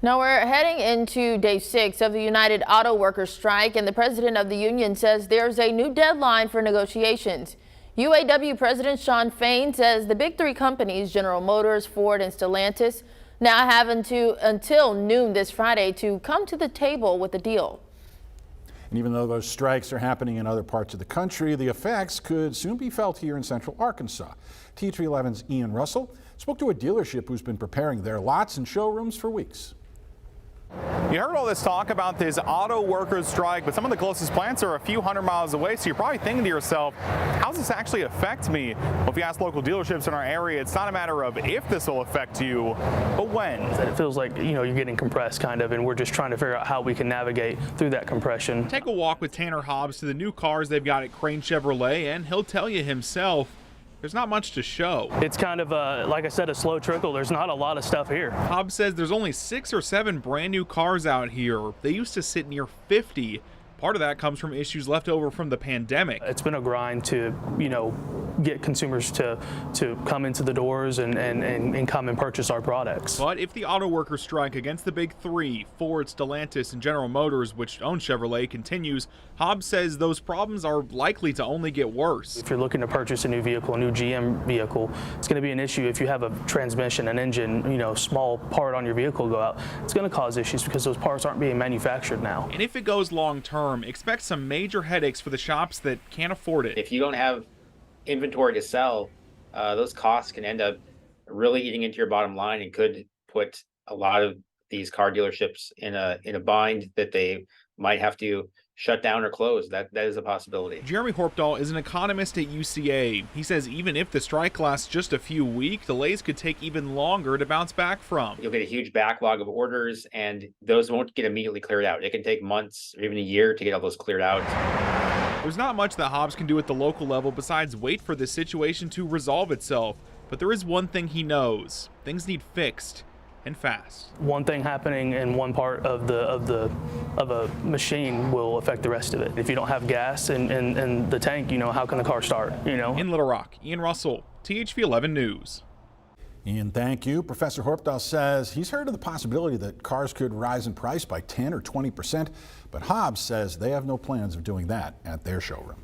Now we're heading into day 6 of the United Auto Workers strike, and the president of the union says there's a new deadline for negotiations. UAW President Shawn Fain says the big 3 companies, General Motors, Ford, and Stellantis, now have until noon this Friday to come to the table with a deal. And even though those strikes are happening in other parts of the country, the effects could soon be felt here in central Arkansas. TH11's Ian Russell spoke to a dealership who's been preparing their lots and showrooms for weeks. You heard all this talk about this auto workers strike, but some of the closest plants are a few hundred miles away, so you're probably thinking to yourself, how does this actually affect me? Well, if you ask local dealerships in our area, it's not a matter of if this will affect you, but when. It feels like, you're getting compressed kind of, and we're just trying to figure out how we can navigate through that compression. Take a walk with Tanner Hobbs to the new cars they've got at Crane Chevrolet, and he'll tell you himself, there's not much to show. It's kind of, like I said, a slow trickle. There's not a lot of stuff here. Hobbs says there's only 6 or 7 brand new cars out here. They used to sit near 50. Part of that comes from issues left over from the pandemic. It's been a grind to, get consumers to come into the doors and come and purchase our products. But if the auto workers strike against the big 3, Ford, Stellantis, and General Motors, which own Chevrolet, continues, Hobbs says those problems are likely to only get worse. If you're looking to purchase a new vehicle, a new GM vehicle, it's going to be an issue if you have a transmission, an engine, small part on your vehicle go out. It's going to cause issues because those parts aren't being manufactured now. And if it goes long term, expect some major headaches for the shops that can't afford it. If you don't have inventory to sell, those costs can end up really eating into your bottom line and could put a lot of these car dealerships in a bind that they might have to shut down or close. That is a possibility. Jeremy Horpdahl is an economist at UCA. He says even if the strike lasts just a few weeks, delays could take even longer to bounce back from. You'll get a huge backlog of orders, and those won't get immediately cleared out. It can take months or even a year to get all those cleared out. There's not much that Hobbs can do at the local level besides wait for this situation to resolve itself. But there is one thing he knows. Things need fixed, and fast. One thing happening in one part of a machine will affect the rest of it. If you don't have gas in the tank, how can the car start? In Little Rock, Ian Russell, THV11 News. Ian, thank you. Professor Horpdahl says he's heard of the possibility that cars could rise in price by 10 or 20%, but Hobbs says they have no plans of doing that at their showroom.